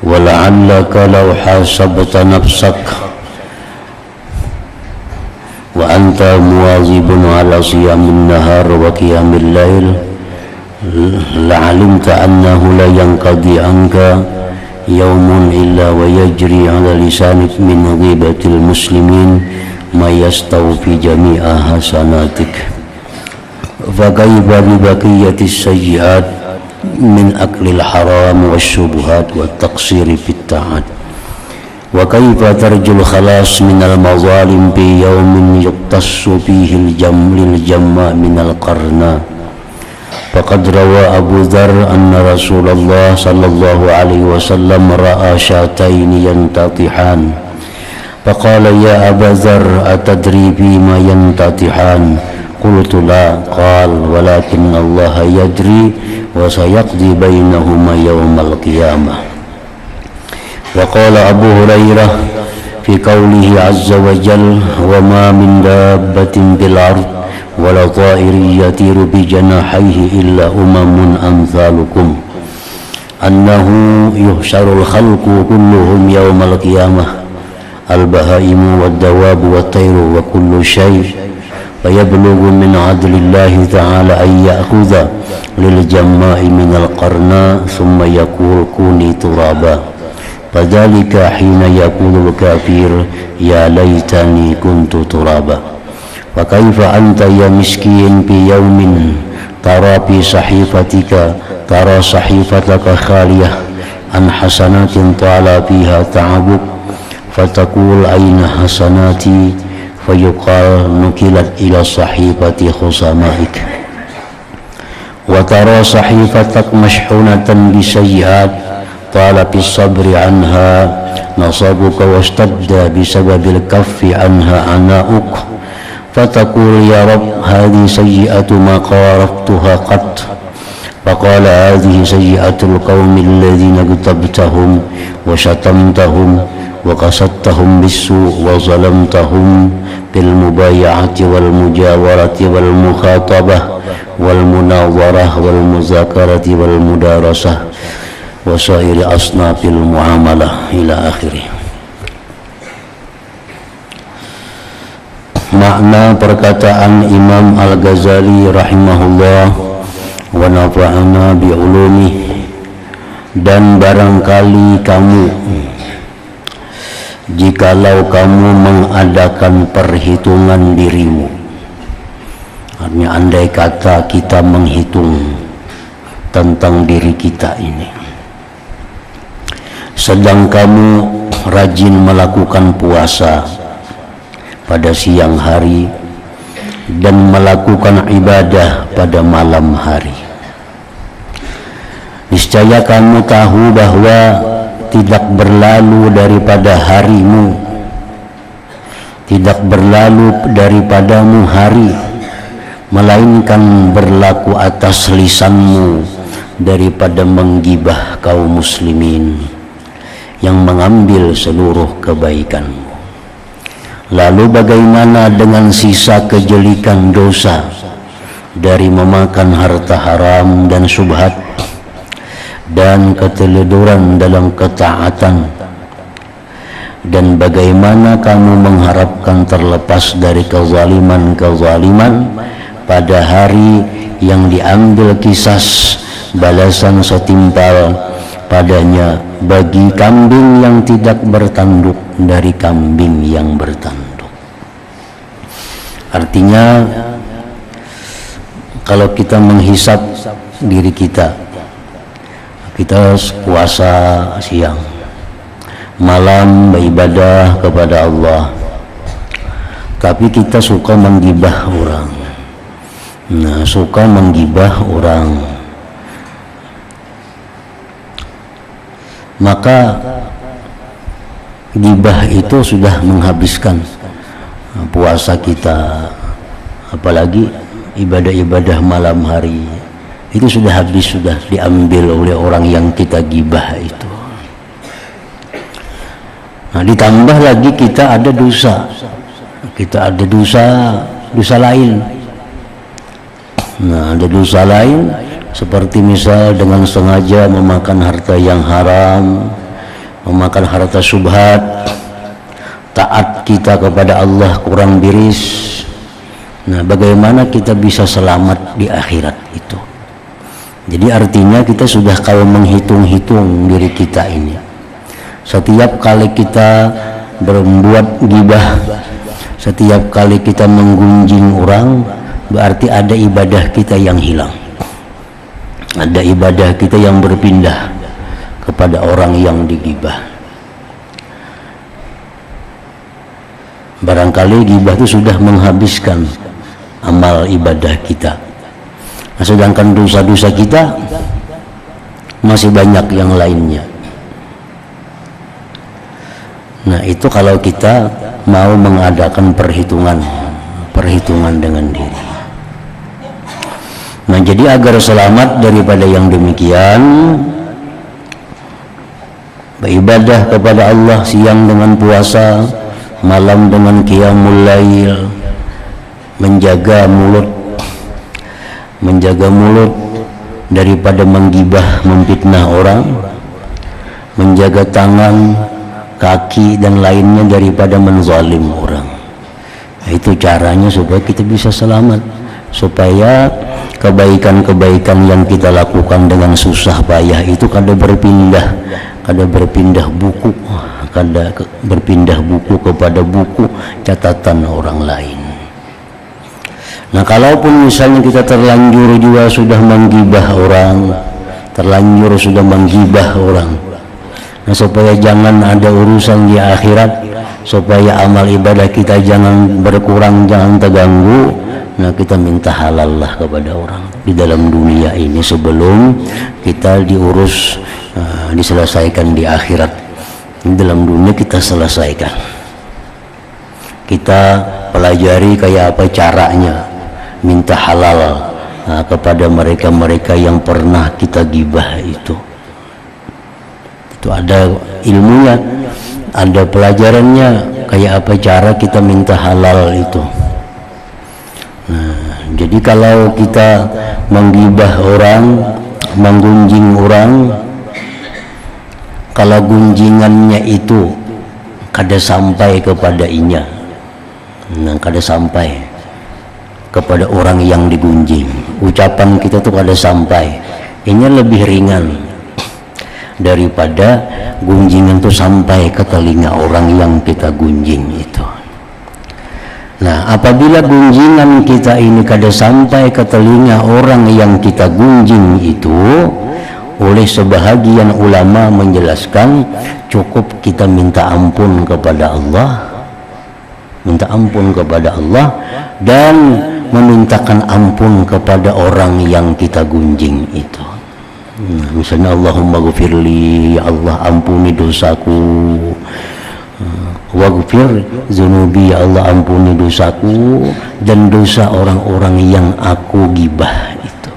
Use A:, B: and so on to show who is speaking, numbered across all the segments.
A: ولعلك لو حاسبت نفسك وأنت مواظب على صيام النهار وقيام الليل لعلمت أنه لا ينقضي عنك يوم إلا ويجري على لسانك من غيبة المسلمين ما يستوفي جميع حسناتك فكيف ببقية السيئات من أكل الحرام والشبهات والتقصير في الطاعات وكيف ترجو الخلاص من المظالم في يوم يقتص فيه الجماء من القرناء فقد روى أبو ذر أن رسول الله صلى الله عليه وسلم رأى شاتين ينتطحان فقال يا أبا ذر أتدري فيما ينتطحان قلت لا قال ولكن الله يدري وسيقضي بينهما يوم القيامة وقال أبو هريرة في قوله عز وجل وما من دابة في الأرض ولا طائر يطير بجناحيه إلا أمثالكم أنه يحشر الخلق كلهم يوم القيامة البهائم والدواب والطير وكل شيء فيبلغ من عدل الله تعالى أن يأخذ للجماء من القرناء ثم يقول كوني ترابا فذلك حين يقول الكافر يا ليتني كنت ترابا فكيف أنت يا مسكين في يوم ترى في صحيفتك خالية عن حسنات طال فيها تعبك فتقول أين حسناتي فيقال نقلت إلى صحيفة خصامائك وترى صحيفتك مشحونة بسيئات طال في الصبر عنها نصبك واشتد بسبب الكف عنها عناؤك فتقول يا رب هذه سيئة ما قارفتها قط فقال هذه سيئة القوم الذين اغتبتهم وشتمتهم وقصدتهم بالسوء وظلمتهم بالمبايعة والمجاورة والمخاطبة والمناظرة والمذاكرة والمدارسة وسائر أصناف المعاملة إلى آخره. Makna perkataan Imam Al-Ghazali rahimahullah wa nafa'ana bi'ulumih, dan barangkali kamu, jikalau kamu mengadakan perhitungan dirimu, artinya andai kata kita menghitung tentang diri kita ini, sedang kamu rajin melakukan puasa pada siang hari dan melakukan ibadah pada malam hari, niscaya kamu tahu bahwa tidak berlalu daripada harimu, tidak berlalu daripadamu hari, melainkan berlaku atas lisanmu daripada menggibah kaum muslimin yang mengambil seluruh kebaikanmu. Lalu bagaimana dengan sisa kejelikan dosa dari memakan harta haram dan syubhat dan keteledoran dalam ketaatan, dan bagaimana kamu mengharapkan terlepas dari kezaliman pada hari yang diambil kisas balasan setimpal padanya bagi kambing yang tidak bertanduk dari kambing yang bertanduk. Artinya kalau kita menghisap diri kita, kita puasa siang, malam beribadah kepada Allah, tapi kita suka menggibah orang. Suka menggibah orang, maka gibah itu sudah menghabiskan puasa kita, apalagi ibadah-ibadah malam hari itu sudah habis, sudah diambil oleh orang yang kita gibah itu. Nah, ditambah lagi kita ada dosa, dosa lain. Nah, ada dosa lain seperti misal dengan sengaja memakan harta yang haram, memakan harta syubhat, taat kita kepada Allah kurang biris. Nah, bagaimana kita bisa selamat di akhirat itu? Jadi artinya kita sudah kalau menghitung-hitung diri kita ini. Setiap kali kita berbuat gibah, setiap kali kita menggunjing orang, berarti ada ibadah kita yang hilang. Ada ibadah kita yang berpindah kepada orang yang digibah. Barangkali gibah itu sudah menghabiskan amal ibadah kita. Nah, sedangkan dosa-dosa kita masih banyak yang lainnya. Nah, itu kalau kita mau mengadakan perhitungan dengan diri. Nah, jadi agar selamat daripada yang demikian, beribadah kepada Allah siang dengan puasa, malam dengan qiyamul lail, menjaga mulut daripada menggibah, memfitnah orang, menjaga tangan, kaki dan lainnya daripada menzalim orang. Nah, itu caranya supaya kita bisa selamat, supaya kebaikan-kebaikan yang kita lakukan dengan susah payah itu kada berpindah buku kepada buku catatan orang lain. Nah, kalaupun misalnya kita terlanjur juga sudah menggibah orang, nah, supaya jangan ada urusan di akhirat, supaya amal ibadah kita jangan berkurang, jangan terganggu, nah kita minta halal lah kepada orang di dalam dunia ini sebelum kita diselesaikan di akhirat. Di dalam dunia kita selesaikan, kita pelajari kayak apa caranya minta halal kepada mereka yang pernah kita gibah itu ada ilmunya, ada pelajarannya kayak apa cara kita minta halal itu. Nah, jadi kalau kita menggibah orang, menggunjing orang, kalau gunjingannya itu kada sampai kepada inya, nah kada sampai kepada orang yang digunjing, ucapan kita tuh kada sampai, ini lebih ringan daripada gunjingan tuh sampai ke telinga orang yang kita gunjing itu. Nah, apabila gunjingan kita ini kada sampai ke telinga orang yang kita gunjing itu, oleh sebahagian ulama menjelaskan cukup kita minta ampun kepada Allah, dan memintakan ampun kepada orang yang kita gunjing itu. Nah, misalnya Allahumma ghfirli, ya Allah ampuni dosaku, waghfir dzunubi, ya Allah ampuni dosaku dan dosa orang-orang yang aku gibah itu.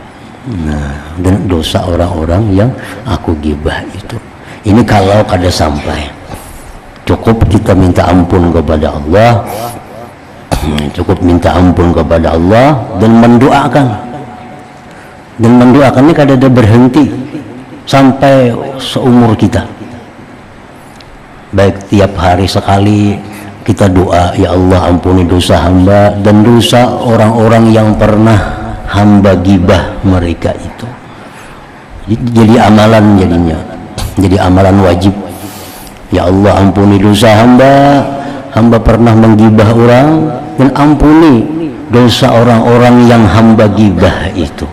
A: Nah, dan dosa orang-orang yang aku gibah itu. Ini kalau kada sampai, cukup kita minta ampun kepada Allah, dan mendoakan ini kada ada berhenti sampai seumur kita. Baik tiap hari sekali kita doa, ya Allah ampuni dosa hamba dan dosa orang-orang yang pernah hamba gibah mereka itu. Jadi amalan jadinya, jadi amalan wajib. Ya Allah ampuni dosa hamba pernah menggibah orang, dan ampuni dosa orang-orang yang hamba gibah itu.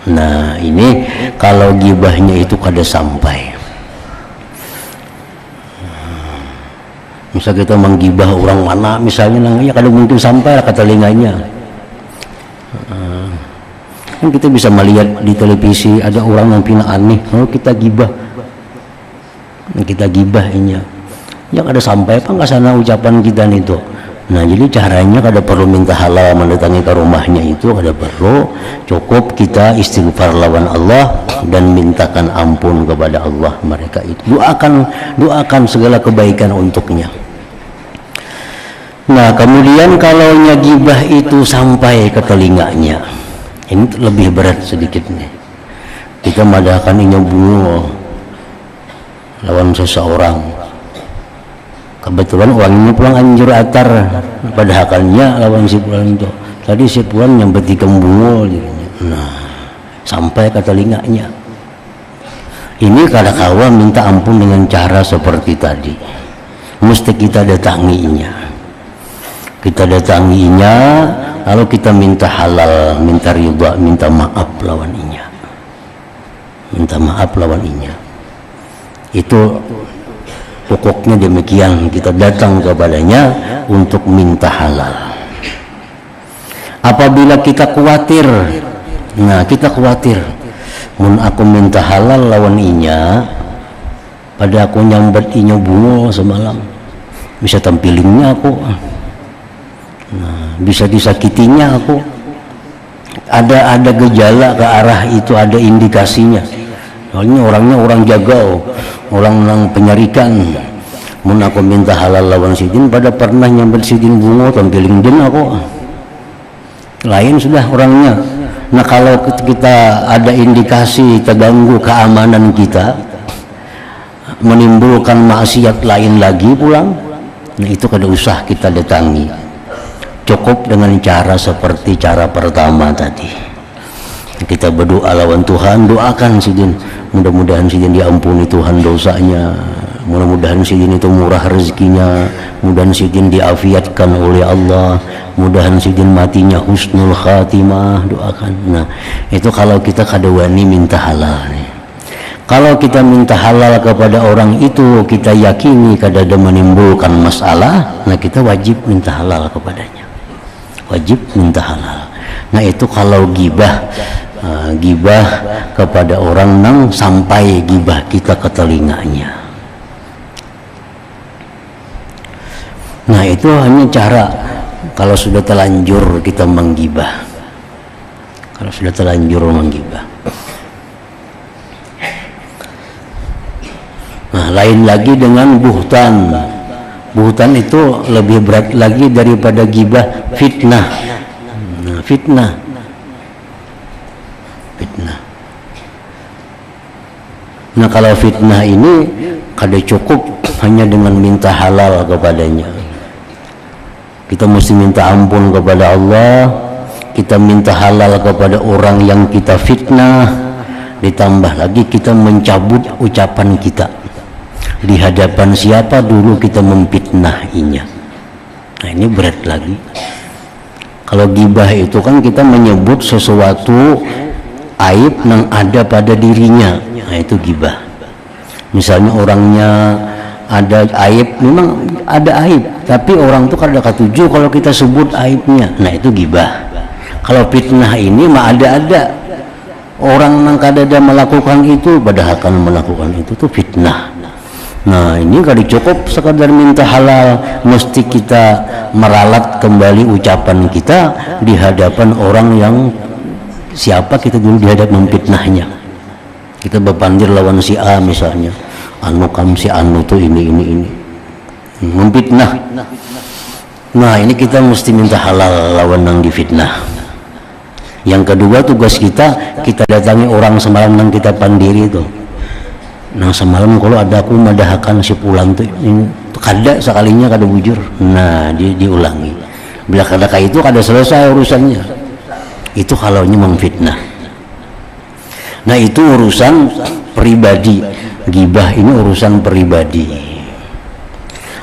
A: Nah, ini kalau gibahnya itu kada sampai. Misal kita menggibah orang mana misalnya, ya kada mungkin sampai ke telinganya. Kan kita bisa melihat di televisi ada orang yang pina aneh, kita gibah ini ya kada sampai apa nggak sana ucapan kita itu. Nah, jadi caranya kada perlu minta halal mendatangi ke rumahnya itu, kada perlu, cukup kita istighfar lawan Allah dan mintakan ampun kepada Allah mereka itu, doakan segala kebaikan untuknya. Nah, kemudian kalau gibah itu sampai ke telinganya, ini lebih berat sedikit nih. Kita madahkan inya bungo. lawan seseorang. Kebetulan orangnya pulang anjur atar pada hakannya lawan si pulang itu. Tadi si pulang nyambeti kembungul, nah sampai ke telinganya. Ini kada kawa minta ampun dengan cara seperti tadi. Mesti kita datanginya. Kita datanginya, lalu kita minta halal, minta ridha, minta maaf lawan inya. Minta maaf lawan inya. Itu pokoknya demikian, kita datang kepadanya untuk minta halal. Apabila kita khawatir, nah kita khawatir, mun aku minta halal lawan inya, pada aku nyambat inya bungo semalam, bisa tampilingnya aku, nah, bisa disakitinya aku, ada gejala ke arah itu, ada indikasinya. Soalnya orangnya orang jaga, orang penyarikan. Mun aku minta halal lawan sidin, pada pernah nyambat sidin bungo tampiling din aku, lain sudah orangnya. Nah kalau kita ada indikasi terganggu keamanan kita, menimbulkan maksiat lain lagi pulang, nah itu kada usah kita datangi. Cukup dengan cara seperti cara pertama tadi. Kita berdoa lawan Tuhan, doakan sidin, mudah-mudahan sidin diampuni Tuhan dosanya, mudah-mudahan sidin itu murah rezekinya, mudah-mudahan sidin diafiatkan oleh Allah, mudah-mudahan sidin matinya husnul khatimah, doakan. Nah itu kalau kita kada wani minta halal nih. Kalau kita minta halal kepada orang itu, kita yakini kada ada menimbulkan masalah, nah kita wajib minta halal kepadanya, wajib minta halal. Nah itu kalau gibah, gibah kepada orang nang sampai gibah kita ke telinganya. Nah itu hanya cara kalau sudah terlanjur kita menggibah, kalau sudah terlanjur menggibah. Nah lain lagi dengan buhtan. Buhtan itu lebih berat lagi daripada gibah, fitnah. Nah, fitnah. Nah kalau fitnah ini kada cukup hanya dengan minta halal kepadanya. Kita mesti minta ampun kepada Allah, kita minta halal kepada orang yang kita fitnah, ditambah lagi kita mencabut ucapan kita di hadapan siapa dulu kita memfitnahinya. Nah ini berat lagi. Kalau gibah itu kan kita menyebut sesuatu aib yang ada pada dirinya, nah itu gibah. Misalnya orangnya ada aib, memang ada aib, tapi orang itu kada ketujuh kalau kita sebut aibnya, nah itu gibah. Kalau fitnah ini mah ada orang yang kada ada melakukan itu, padahal akan melakukan itu tuh fitnah. Nah ini kada cukup sekadar minta halal, mesti kita meralat kembali ucapan kita di hadapan orang yang siapa kita dulu dihadap memfitnahnya. Kita berpandir lawan si A misalnya, anu kam si anu tuh ini memfitnah. Nah ini kita mesti minta halal lawan yang difitnah. Yang kedua tugas kita datangi orang semalam yang kita pandiri itu. Nah semalam kalau ada aku madahakan si pulang tuh ini kada sekalinya kada bujur, nah diulangi. Bila kada kayak itu kada selesai urusannya. Itu kalaunya memfitnah. Nah itu urusan pribadi. Gibah ini urusan pribadi.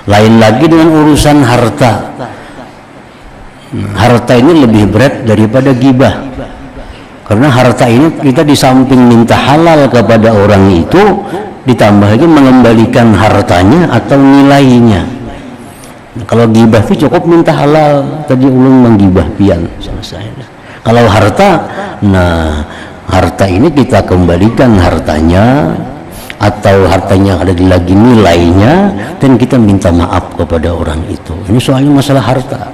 A: Lain lagi dengan urusan harta. Harta ini lebih berat daripada gibah. Karena harta ini kita di samping minta halal kepada orang itu, ditambah lagi mengembalikan hartanya atau nilainya. Nah, kalau gibah itu cukup minta halal, tadi ulun menggibah pian selesai. Kalau harta, nah harta ini kita kembalikan hartanya, atau hartanya ada lagi nilainya, dan kita minta maaf kepada orang itu. Ini soalnya masalah harta.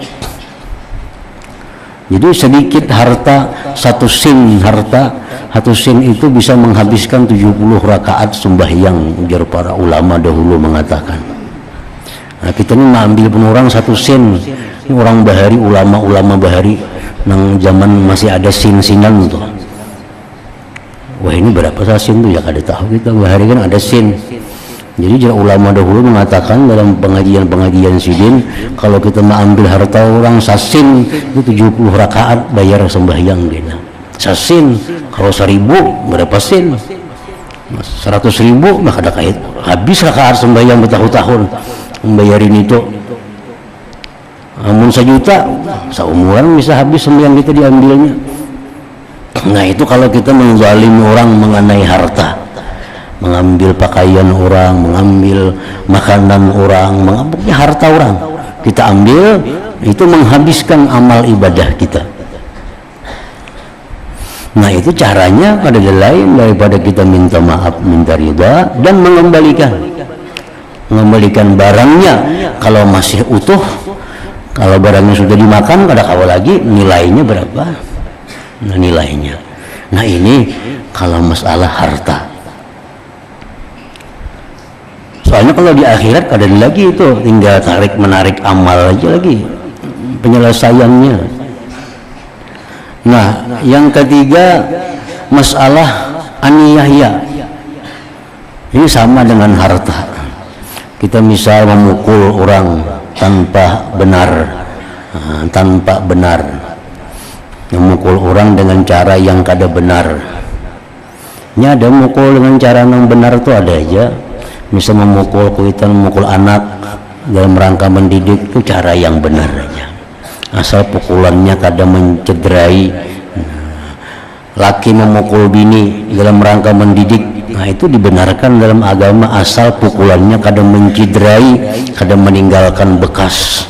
A: Jadi sedikit harta, satu sin harta, satu sin itu bisa menghabiskan 70 rakaat sembahyang, ujar para ulama dahulu mengatakan. Nah kita ini mengambil pun orang satu sin, ini orang bahari, ulama-ulama bahari, nang zaman masih ada sin-sinan tuh. Wah ini berapa sin tuh ya kada tahu kita, bahari kan ada sin. Jadi ulama dahulu mengatakan dalam pengajian-pengajian sidin, kalau kita mau ambil harta orang sasin itu 70 rakaat bayar sembahyang kita. Sasin kalau 1000 berapa sin? 100.000 maka ada kait habis rakaat sembahyang bertahun-tahun membayarin itu. Namun 1 juta seumuran bisa habis sembahyang kita diambilnya. Nah itu kalau kita menzalimi orang mengenai harta, mengambil pakaian orang, mengambil makanan orang, mengambil harta orang, kita ambil, itu menghabiskan amal ibadah kita. Nah itu caranya pada lain daripada kita minta maaf, minta ridha dan mengembalikan barangnya kalau masih utuh. Kalau barangnya sudah dimakan, kada kawal lagi nilainya berapa? Nah nilainya. Nah ini kalau masalah harta. Soalnya kalau di akhirat ada lagi itu, tinggal tarik menarik amal aja lagi penyelesaiannya. Nah yang ketiga masalah aniaya. Ini sama dengan harta. Kita misal memukul orang tanpa benar, memukul orang dengan cara yang kada benar. Ini ada mukul dengan cara yang benar itu ada aja. Misal memukul kuitan, memukul anak dalam rangka mendidik itu cara yang benar aja. Asal pukulannya kada mencederai. Laki memukul bini dalam rangka mendidik, nah itu dibenarkan dalam agama asal pukulannya kada mencederai, kada meninggalkan bekas.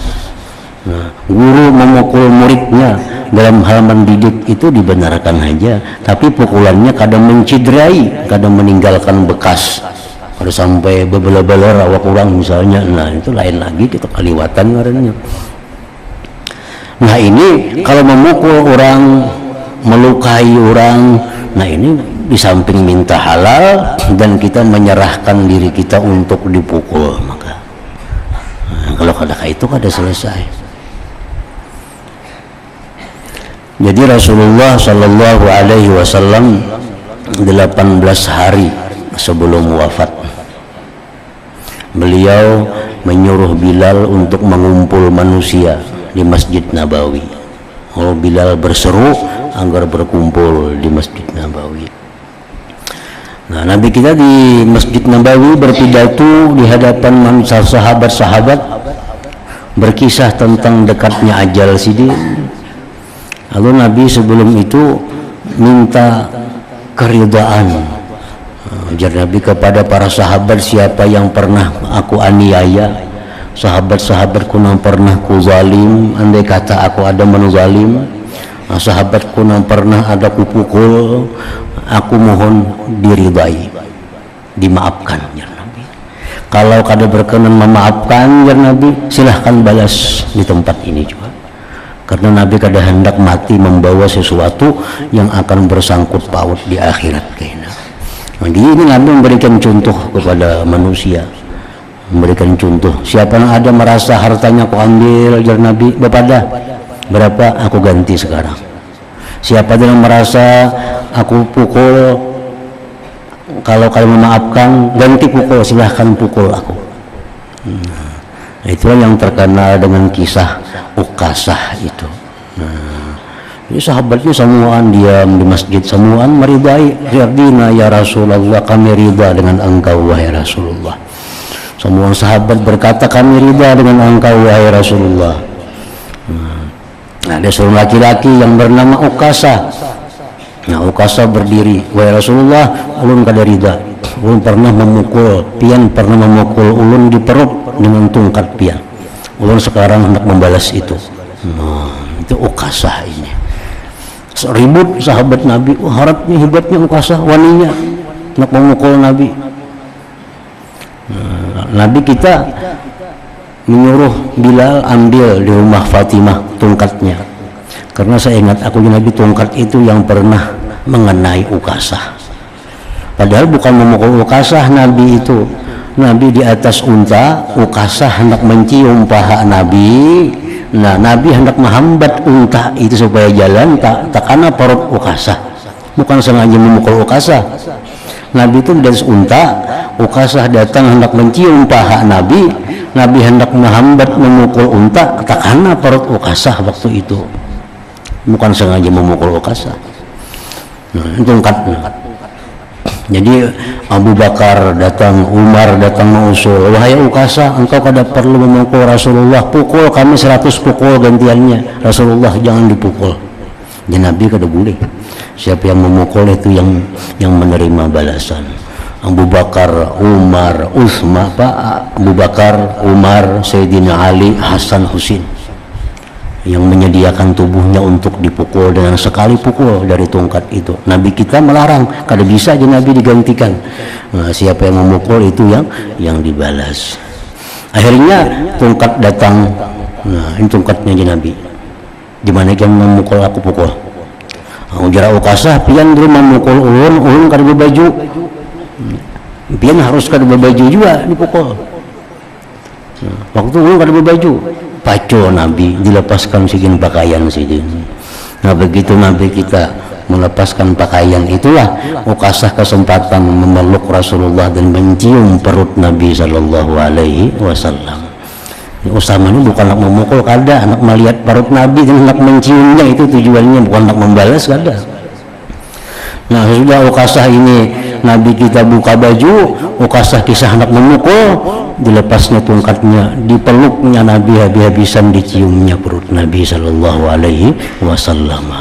A: Nah, guru memukul muridnya dalam hal mendidik itu dibenarkan aja, tapi pukulannya kada mencederai, kada meninggalkan bekas. Kalau sampai bebelah-belah rawak orang misalnya, nah itu lain lagi, kita kaliwatan ngarannya. Nah ini kalau memukul orang, melukai orang, nah ini di samping minta halal dan kita menyerahkan diri kita untuk dipukul, maka kalau kada itu kada selesai. Jadi Rasulullah Shallallahu Alaihi Wasallam 18 hari sebelum wafat, beliau menyuruh Bilal untuk mengumpul manusia di Masjid Nabawi. Kalau Bilal berseru agar berkumpul di Masjid Nabawi. Nah, Nabi kita di Masjid Nabawi berpidato di hadapan sahabat-sahabat, berkisah tentang dekatnya ajal sidin. Lalu Nabi sebelum itu minta keridaan. Ajar Nabi kepada para sahabat, siapa yang pernah aku aniaya, sahabat-sahabatku yang pernah ku zalim, andai kata aku ada menzalim, sahabatku yang pernah ada ku pukul, aku mohon diridai, dimaafkan ya Nabi. Kalau kada berkenan memaafkan ya Nabi, silahkan balas di tempat ini juga. Karena Nabi kada hendak mati membawa sesuatu yang akan bersangkut paut di akhirat kayaknya. Jadi ini Nabi memberikan contoh kepada manusia, memberikan contoh. Siapa yang ada merasa hartanya aku ambil, ajar Nabi, bapak berapa aku ganti sekarang. Siapa yang merasa aku pukul, kalau kalian memaafkan ganti pukul, silahkan pukul aku. Nah, itulah yang terkenal dengan kisah Ukasah itu. Nah, jadi sahabatnya semuaan diam di masjid, semuaan meridai, ridina ya Rasulullah, kami ridha dengan engkau wahai Rasulullah. Semua sahabat berkata kami ridha dengan engkau wahai Rasulullah. Nah, ada seorang laki-laki yang bernama Ukasah. Nah, Ukasah berdiri, wahai Rasulullah, ulun kada ridha. Ulun pernah memukul pian, pernah memukul ulun di perut dengan tungkat pian. Ulun sekarang hendak membalas itu. Nah, itu Ukasah ini. Ribut sahabat Nabi, harapnya hebatnya Ukasah, waninya nak memukul Nabi. Nabi kita menyuruh Bilal ambil di rumah Fatimah tungkatnya, karena saya ingat aku Nabi tungkat itu yang pernah mengenai Ukasah. Padahal bukan memukul Ukasah Nabi itu. Nabi di atas unta, Ukasah hendak mencium paha Nabi. Nah, Nabi hendak menghambat unta itu supaya jalan tak karena perut Ukasah. Bukan sengaja memukul Ukasah. Nabi itu dari unta. Ukasah datang hendak mencium paha Nabi. Nabi hendak menghambat memukul unta, kena perut Ukasah waktu itu. Bukan sengaja memukul Ukasah. Nah, itu tongkatnya. Jadi Abu Bakar datang, Umar datang mengusul, wahai Ukasah, engkau kada perlu memukul Rasulullah, pukul kami 100 pukul gantiannya. Rasulullah jangan dipukul. Dan Nabi kada boleh. Siapa yang memukul itu yang menerima balasan. Abu Bakar, Umar, Utsman, Abu Bakar, Umar, Sayyidina Ali, Hasan, Husin, yang menyediakan tubuhnya untuk dipukul dengan sekali pukul dari tongkat itu. Nabi kita melarang, kada bisa aja Nabi digantikan. Nah, siapa yang memukul itu yang dibalas. Akhirnya tongkat datang. Nah, ini tongkatnya aja Nabi. Di mana yang memukul aku pukul. Ujar Ukasah, pian dulu memukul ulun kada berbaju. Pian harus kada berbaju juga dipukul. Nah, waktu ulun kada berbaju. Paco Nabi dilepaskan sikin pakaian sidin. Nah begitu Nabi kita melepaskan pakaian, itulah Ukasah kesempatan memeluk Rasulullah dan mencium perut Nabi Sallallahu Alaihi Wasallam. Usama ini bukan nak memukul, kada, nak melihat perut Nabi dan nak menciumnya, itu tujuannya, bukan nak membalas, kada. Nah sudah Ukasah ini Nabi kita buka baju, Ukasah kisah hendak memukul, dilepasnya tongkatnya, dipeluknya Nabi habis-habisan, diciumnya perut Nabi Sallallahu Alaihi Wasallam.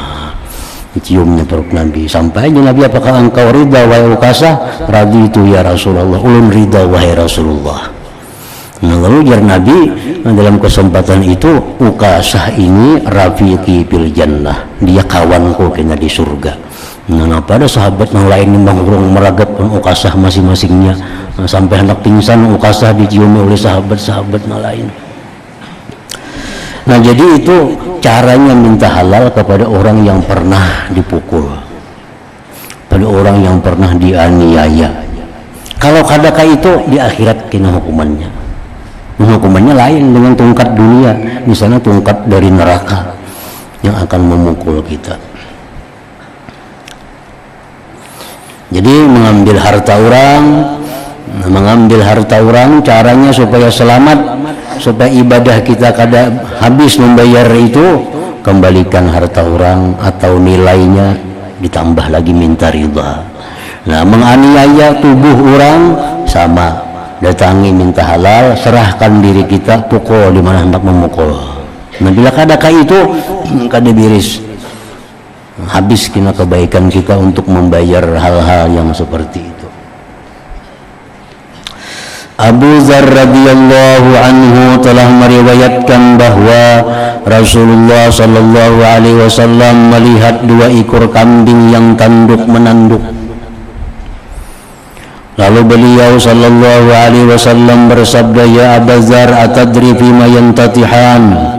A: Diciumnya perut Nabi sampai Nabi, apakah engkau ridha wahai Ukasah? Raditu ya Rasulullah, ulun ridha wahai Rasulullah. Nah lalu jar Nabi dalam kesempatan itu, Ukasah ini rafiqi fil jannah, dia kawanku kena di surga. Nah pada sahabat yang lain nimbang urung meragap Ukasah masing-masingnya. Nah, sampai hendak pingsan Ukasah diciumi oleh sahabat-sahabat yang lain. Nah jadi itu caranya minta halal kepada orang yang pernah dipukul, pada orang yang pernah dianiaya. Kalau kadakah itu di akhirat kena hukumannya. Hukumannya lain dengan tongkat dunia, misalnya tongkat dari neraka yang akan memukul kita. Jadi mengambil harta orang, caranya supaya selamat, supaya ibadah kita kada habis membayar itu, kembalikan harta orang atau nilainya ditambah lagi, minta ridha. Nah menganiaya tubuh orang sama, datangi minta halal, serahkan diri kita, pukul di mana hendak memukul. Nah bila kadakah itu kada biris, habis kena kebaikan kita untuk membayar hal-hal yang seperti itu. Abu Dzar radhiyallahu anhu telah meriwayatkan bahwa Rasulullah sallallahu alaihi wasallam melihat 2 ekor kambing yang tanduk menanduk. Lalu beliau sallallahu alaihi wasallam bersabda, ya Abu Dzar, atadri fima yantatihan?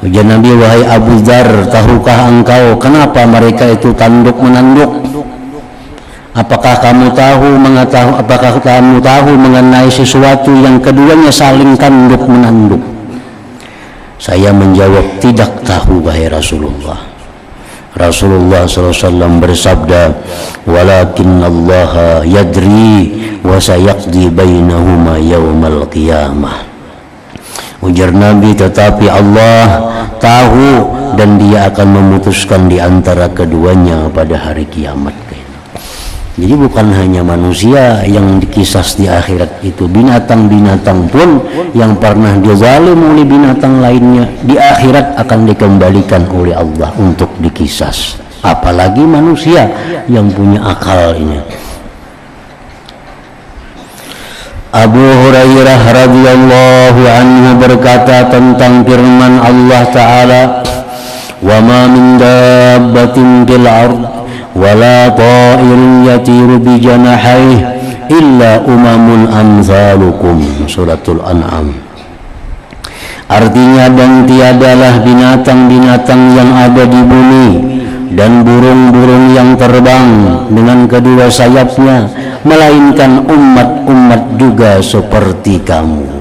A: Ujar Nabi, wahai Abu Dzar, tahukah engkau kenapa mereka itu tanduk menanduk? Apakah kamu tahu mengenai sesuatu yang keduanya saling tanduk menanduk? Saya menjawab, tidak tahu wahai Rasulullah. Rasulullah SAW bersabda, walakin Allah yadri wa sayaqdi bainahuma yaumal qiyamah. Ujar Nabi, tetapi Allah tahu dan dia akan memutuskan di antara keduanya pada hari kiamat. Jadi bukan hanya manusia yang dikisas di akhirat itu, binatang-binatang pun yang pernah dizalim oleh binatang lainnya di akhirat akan dikembalikan oleh Allah untuk dikisas. Apalagi manusia yang punya akal ini. Abu Hurairah radhiyallahu anhu berkata tentang firman Allah Ta'ala, wa ma min dabbatin fil ard wala ta'irin yatiru bi janahihi illa umamun amsalukum. Suratul An'am. Artinya, dan tiadalah binatang-binatang yang ada di bumi dan burung-burung yang terbang dengan kedua sayapnya, melainkan umat-umat juga seperti kamu.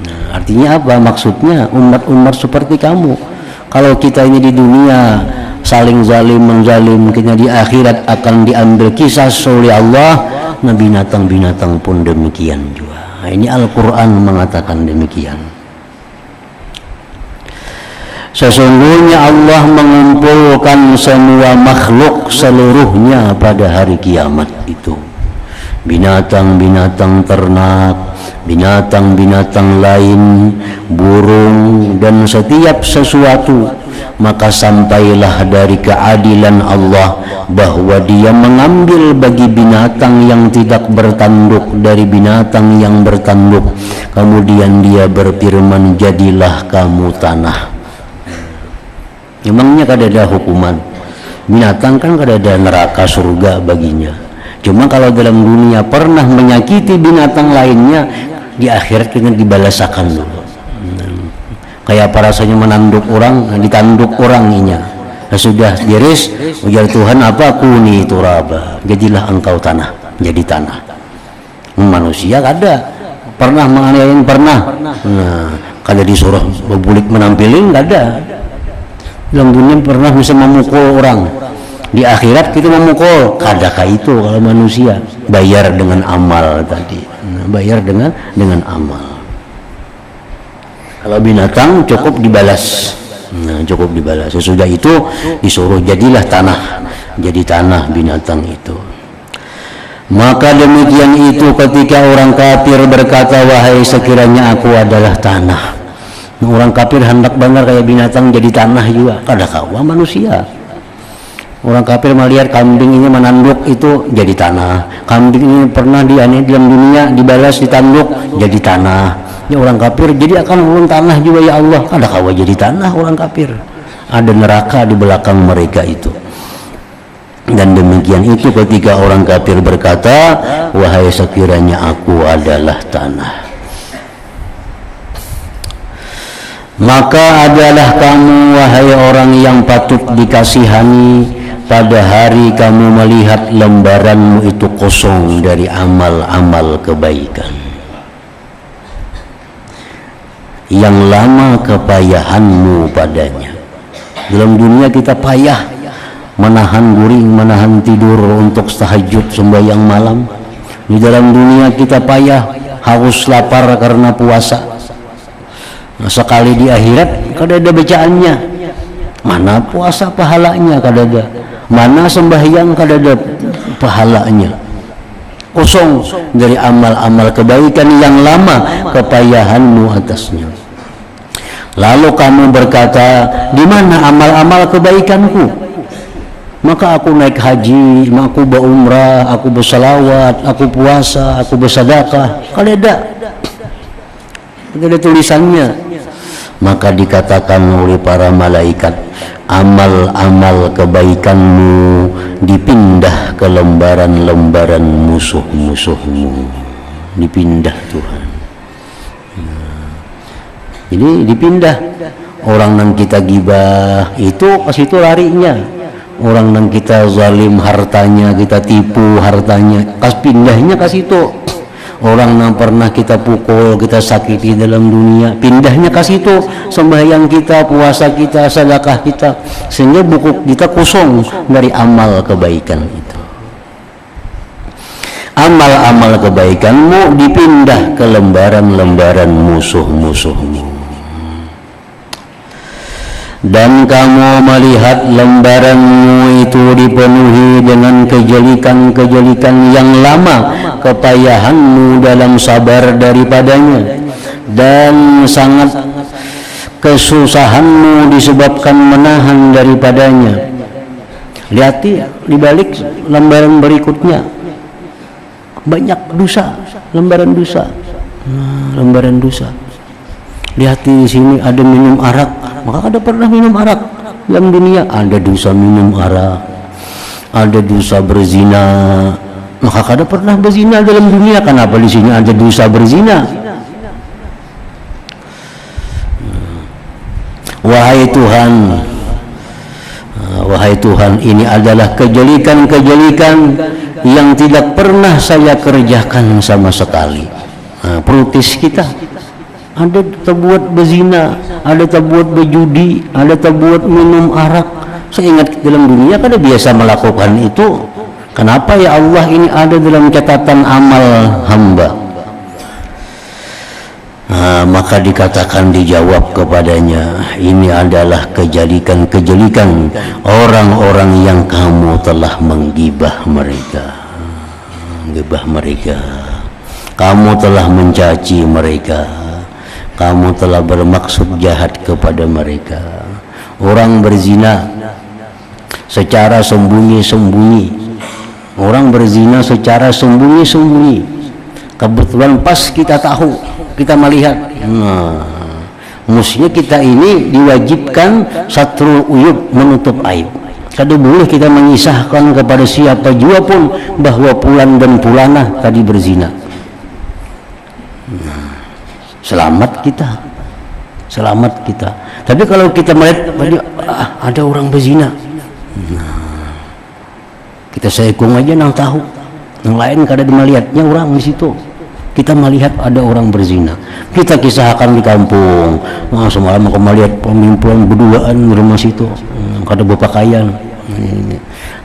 A: Nah, artinya apa? Maksudnya umat-umat seperti kamu. Kalau kita ini di dunia saling zalim menzalim, kita di akhirat akan diambil kisah oleh Allah nah binatang-binatang pun demikian juga. Nah, ini Al-Quran mengatakan demikian. Sesungguhnya Allah mengumpulkan semua makhluk seluruhnya pada hari kiamat itu. Binatang-binatang ternak, binatang-binatang lain, burung, dan setiap sesuatu. Maka sampailah dari keadilan Allah bahwa Dia mengambil bagi binatang yang tidak bertanduk dari binatang yang bertanduk. Kemudian Dia berfirman, jadilah kamu tanah. Memangnya kada ada hukuman? Binatang kan kada ada neraka surga baginya. Cuma kalau dalam dunia pernah menyakiti binatang lainnya, di akhirat kena dibalasakan dulu. Kayak apa rasanya menanduk orang, ditanduk orangnya. Nah, sudah diris, ujar Tuhan apa? Kuni turaba, jadilah engkau tanah, jadi tanah. Manusia kada pernah menganiaya, pernah. Nah, kada disuruh berbulik menampilin, kada. Dalam dunia pernah bisa memukul orang, di akhirat kita memukul, kadakah itu kalau manusia? Bayar dengan amal tadi. Nah, bayar dengan amal. Kalau binatang cukup dibalas. Nah, cukup dibalas. Sesudah itu disuruh jadilah tanah, jadi tanah binatang itu. Maka demikian itu ketika orang kafir berkata, wahai sekiranya aku adalah tanah. Orang kafir hendak benar kayak binatang jadi tanah juga, kada kawa manusia. Orang kafir melihat kambing ini menanduk itu jadi tanah. Kambing ini pernah dalam dunia dibalas ditanduk jadi tanah. Ya orang kafir jadi akan ulun tanah juga ya Allah. Kada kawa jadi tanah orang kafir. Ada neraka di belakang mereka itu. Dan demikian itu ketika orang kafir berkata, wahai sekiranya aku adalah tanah. Maka adalah kamu wahai orang yang patut dikasihani, pada hari kamu melihat lembaranmu itu kosong dari amal-amal kebaikan. Yang lama kepayahanmu padanya. Dalam dunia kita payah menahan guring, menahan tidur untuk tahajud sembahyang malam. Di dalam dunia kita payah haus lapar karena puasa. Nah, sekali di akhirat kada ada bacaannya. Mana puasa pahalanya kada ada. Mana sembahyang kada ada pahalanya. Kosong dari amal-amal kebaikan yang lama kepayahanmu atasnya. Lalu kamu berkata, di mana amal-amal kebaikanku? Maka aku naik haji, aku berumrah, aku bersalawat, aku puasa, aku bersedekah. Kada ada. Kada ada tulisannya. Maka dikatakan oleh para malaikat, amal-amal kebaikanmu dipindah ke lembaran-lembaran musuh-musuhmu. Dipindah Tuhan. Jadi dipindah. Orang yang kita gibah itu ke situ larinya. Orang yang kita zalim hartanya, kita tipu hartanya, kas pindahnya ke situ. Orang yang pernah kita pukul, kita sakiti dalam dunia, pindahnya ke situ. Sembahyang kita, puasa kita, sedekah kita, sehingga buku kita kosong dari amal kebaikan itu. Amal-amal kebaikanmu dipindah ke lembaran-lembaran musuh-musuhmu. Dan kamu melihat lembaranmu itu dipenuhi dengan kejelikan-kejelikan yang lama, kepayahanmu dalam sabar daripadanya, dan sangat kesusahanmu disebabkan menahan daripadanya. Lihat di balik lembaran berikutnya banyak dosa, lembaran dosa. Lembaran dosa. Lihat di sini ada minum arak, maka ada pernah minum arak dalam dunia, ada dosa minum arak, ada dosa berzina, maka kada pernah berzina dalam dunia. Kenapa di sini ada dosa berzina? Wahai Tuhan, wahai Tuhan, ini adalah kejelikan-kejelikan yang tidak pernah saya kerjakan sama sekali. Protes kita. Ada terbuat berzina, ada terbuat berjudi, ada terbuat minum arak. Saya ingat dalam dunia kada biasa melakukan itu. Kenapa ya Allah ini ada dalam catatan amal hamba? Maka dikatakan, dijawab kepadanya, ini adalah kejelikan-kejelikan orang-orang yang kamu telah menggibah mereka. Gibah mereka, kamu telah mencaci mereka, kamu telah bermaksud jahat kepada mereka. Orang berzina secara sembunyi-sembunyi, orang berzina secara sembunyi-sembunyi. Kebetulan pas kita tahu, kita melihat, mestinya kita ini diwajibkan satrul uyub, menutup aib. Kada boleh kita mengisahkan kepada siapa jua pun bahwa fulan dan fulana tadi berzina. Selamat kita, selamat kita. Tapi kalau kita melihat ada orang berzina, kita seekung aja nang tahu, yang lain kada melihatnya orang di situ. Kita melihat ada orang berzina, kita kisahkan di kampung, semalam aku melihat pemimpinan berduaan di rumah situ, kada berpakaian.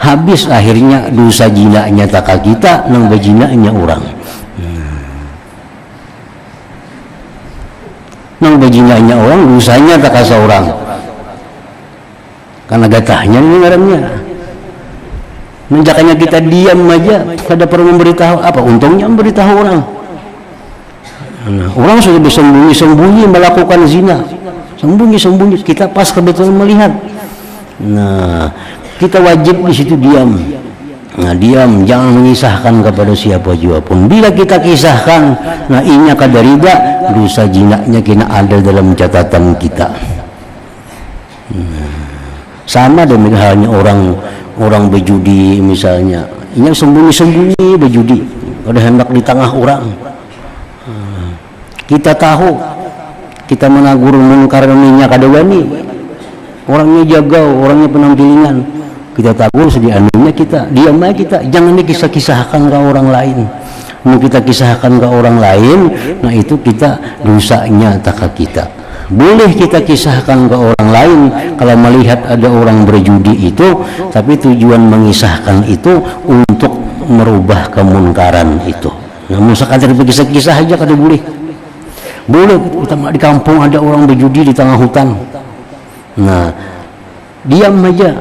A: Habis akhirnya dosa jinanya taka kita, nang bejinanya orang. Nang bejinanya orang, dosanya taka seorang. Karena gatahnya ini ngarannya. Menjakanya kita diam aja, kada perlu memberitahu. Apa untungnya memberitahu orang? Orang sudah bersembunyi-sembunyi melakukan zina, sembunyi-sembunyi, kita pas kebetulan melihat. Kita wajib di situ diam. Diam, jangan mengisahkan kepada siapa jua pun. Bila kita kisahkan, inya kadarida, dosa jinanya kena ada dalam catatan kita. Sama demikian halnya orang berjudi misalnya, yang sembunyi-sembunyi berjudi, ada hendak di tengah orang. Kita tahu, kita menagur mungkar minyak kada wani, orangnya jaga, orangnya penampilan, kita tahu sediaannya, kita diam aja, kita jangan dikisah-kisahkan ke orang lain. Mau kita kisahkan ke orang lain, itu kita dosanya taka kita. Boleh kita kisahkan ke orang lain kalau melihat ada orang berjudi itu, tapi tujuan mengisahkan itu untuk merubah kemunkaran itu. Misalkan dari kisah-kisah aja kada boleh. Boleh kita di kampung ada orang berjudi di tengah hutan, diam aja,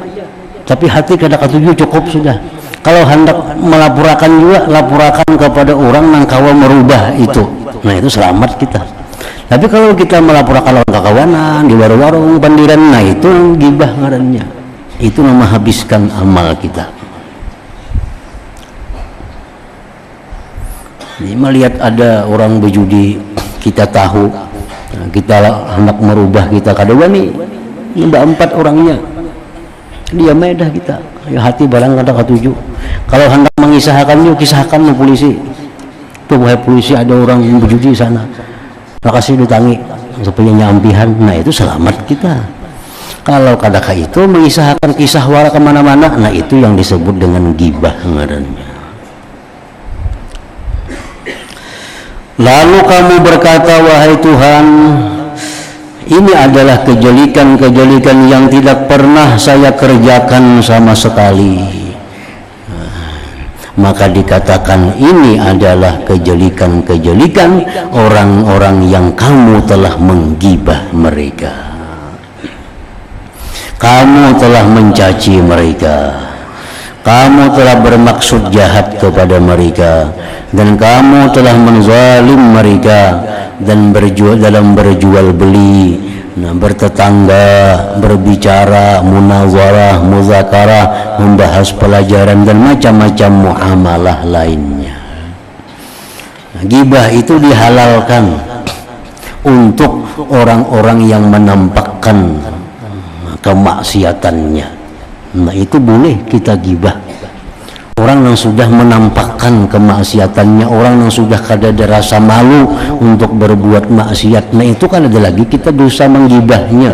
A: tapi hati kada ketuju, cukup sudah. Kalau hendak melaporkan juga, laporkan kepada orang yang kawa merubah itu, itu selamat kita. Tapi kalau kita melaporkan orang kekawanan di warung-warung pandiran, itu gibah ngarannya, itu menghabiskan amal kita. Ini melihat ada orang berjudi, kita tahu, kita hendak merubah, kita kada wani, ada 4 orangnya, diam aja kita, ya hati barang kada ketuju. Kalau hendak mengisahkan, yuk kisahkan ke polisi, tuh wahai polisi ada orang berjudi sana, makasih ditangi supaya nyampihan, itu selamat kita. Kalau kadang itu mengisahkan kisah wara kemana-mana, itu yang disebut dengan gibah ngarannya. Lalu kamu berkata, wahai Tuhan, ini adalah kejelikan-kejelikan yang tidak pernah saya kerjakan sama sekali. Maka dikatakan ini adalah kejelikan-kejelikan orang-orang yang kamu telah menggibah mereka. Kamu telah mencaci mereka, kamu telah bermaksud jahat kepada mereka, dan kamu telah menzalim mereka dan berjual beli, bertetangga, berbicara, munazarah, muzakarah, membahas pelajaran dan macam-macam muamalah lainnya. Gibah itu dihalalkan untuk orang-orang yang menampakkan kemaksiatannya. Itu boleh kita gibah. Orang yang sudah menampakkan kemaksiatannya, orang yang sudah kada ada rasa malu untuk berbuat maksiat, itu kan ada lagi kita dosa menggibahnya.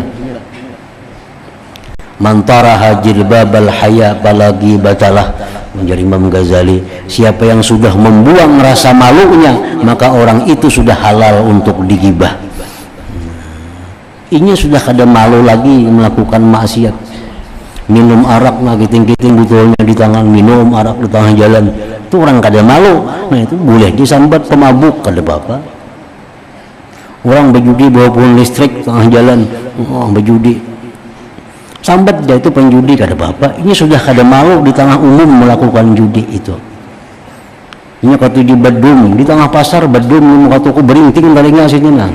A: Mantara jilbabal haya balagi batalah, menjadi Imam Ghazali, siapa yang sudah membuang rasa malunya, maka orang itu sudah halal untuk digibah. Ini sudah kada malu lagi melakukan maksiat. minum arak nah kiting-kiting botolnya di tangan, minum arak di tengah jalan, itu orang kada malu. Nah itu boleh disambat pemabuk, kada apa-apa. Orang berjudi bawa pohon listrik tengah jalan, berjudi, sambat dia itu penjudi, kada apa-apa. Ini sudah kada malu di tengah umum melakukan judi itu. Ini kata di Badung, di tengah pasar Badung, mau kata aku berinting taringnya sini nah.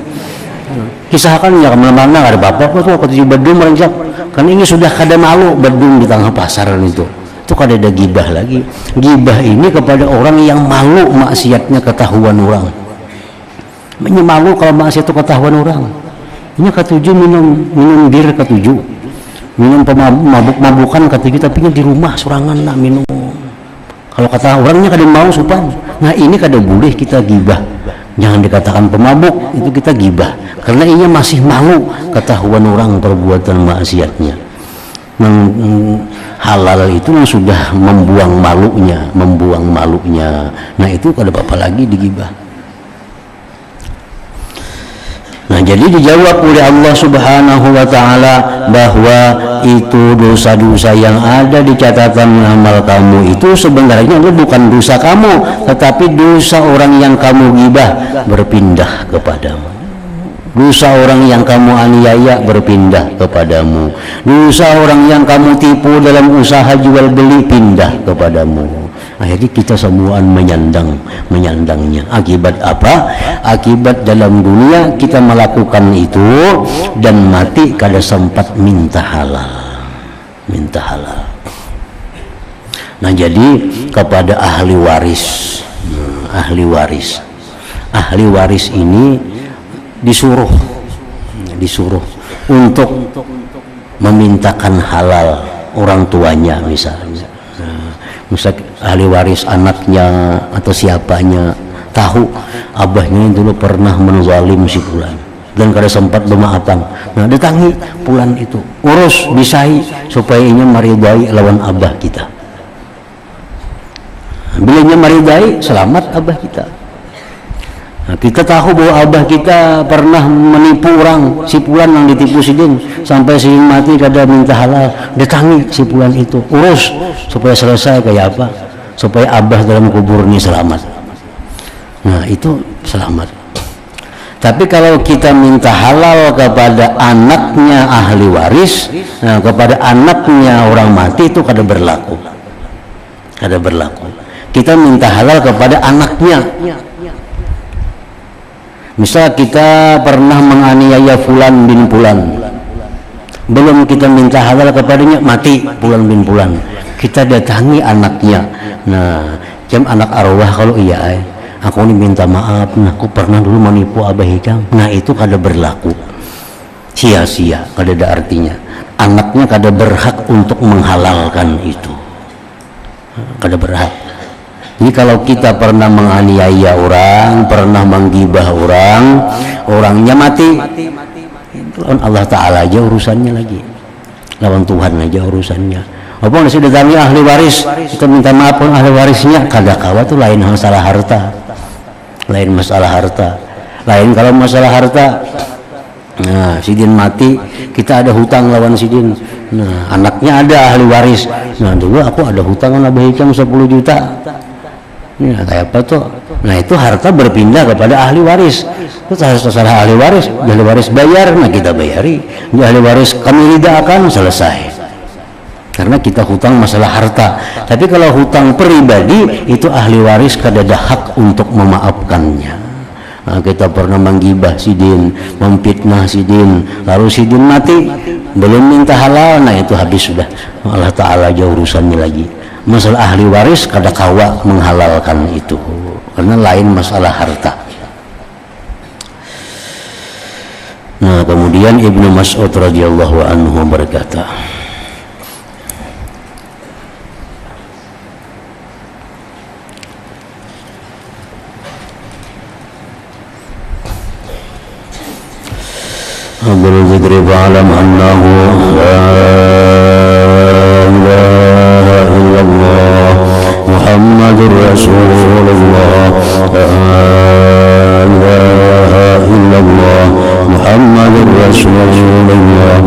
A: Kisahkan ya kemana-mana ada bapak kok kata di Badung merenjak. Karena ini sudah kada malu Badung di tengah pasar itu. Itu kada ada gibah lagi. Gibah ini kepada orang yang malu maksiatnya ketahuan orang. Ini malu kalau maksiat itu ketahuan orang. Ini ketujuh minum bir ketujuh. Minum mabuk-mabukan ketujuh tapi di rumah sorangan nak minum. Kalau kata orangnya kada mau sopan. Nah ini kada boleh kita gibah. Jangan dikatakan pemabuk, itu kita gibah. Karena ini masih malu ketahuan orang perbuatan maksiatnya. Halal itu yang sudah membuang malunya. Nah itu kada apa-apa lagi digibah. Nah jadi dijawab oleh Allah Subhanahu wa ta'ala bahwa itu dosa-dosa yang ada di catatan amal kamu itu sebenarnya bukan dosa kamu, tetapi dosa orang yang kamu gibah berpindah kepadamu. Dosa orang yang kamu aniaya berpindah kepadamu. Dosa orang yang kamu tipu dalam usaha jual beli pindah kepadamu. Akhirnya kita semuaan menyandangnya. Akibat apa? Akibat dalam dunia kita melakukan itu dan mati kada sempat minta halal. Nah jadi kepada ahli waris ini disuruh untuk memintakan halal orang tuanya misalnya. Misal ahli waris anaknya atau siapanya tahu abahnya dulu pernah menzalim si fulan dan kada sempat bermaafan. Nah datangi fulan itu, urus bisai supaya ini maridai lawan abah kita. Bila nya maridai, selamat abah kita. Nah, kita tahu bahwa abah kita pernah menipu orang, si fulan yang ditipu sidin sampai sidin mati kada minta halal. Datangi si fulan itu, urus supaya selesai kayak apa, supaya abah dalam kubur ini selamat. Nah itu selamat. Tapi kalau kita minta halal kepada anaknya ahli waris, nah, kepada anaknya orang mati itu kada berlaku. Kita minta halal kepada anaknya. Misal kita pernah menganiaya fulan bin fulan, belum kita minta halal kepadanya, mati fulan bin fulan, kita datangi anaknya. Nah jam anak arwah kalau iya aku ini minta maaf, nah aku pernah dulu menipu abah hikam. Nah itu kada berlaku, sia-sia, kada ada artinya. Anaknya kada berhak untuk menghalalkan itu, kada berhak. Jadi kalau kita pernah menganiaya orang, pernah menggibah orang, orangnya mati, lawan Allah Ta'ala aja urusannya lagi, lawan Tuhan aja urusannya. Apa nasi datangi ahli waris, kita minta maaf pun ahli warisnya, kada kawa tuh lain masalah harta, lain kalau masalah harta. Nah sidin mati, kita ada hutang lawan sidin. Nah anaknya ada ahli waris. Nah dulu aku ada hutang sama Abah Hikam 10 juta. Nah kayak apa tuh? Nah itu harta berpindah kepada ahli waris. Itu salah ahli waris bayar, nah kita bayari. Di ahli waris kami tidak akan selesai. Karena kita hutang masalah harta. Tapi kalau hutang pribadi itu ahli waris kada ada hak untuk memaafkannya. Nah, kita pernah menggibah sidin, memfitnah sidin, lalu sidin mati, belum minta halal, nah itu habis sudah. Allah Ta'ala aja urusannya lagi. Masalah ahli waris kada kawa menghalalkan itu, karena lain masalah harta. Nah kemudian Ibnu Mas'ud radhiyallahu anhu berkata, Abdul Zikri fa'alam annahu la ilaha illallah Muhammadur Rasulullah, la ilaha illallah Muhammadur Rasulullah,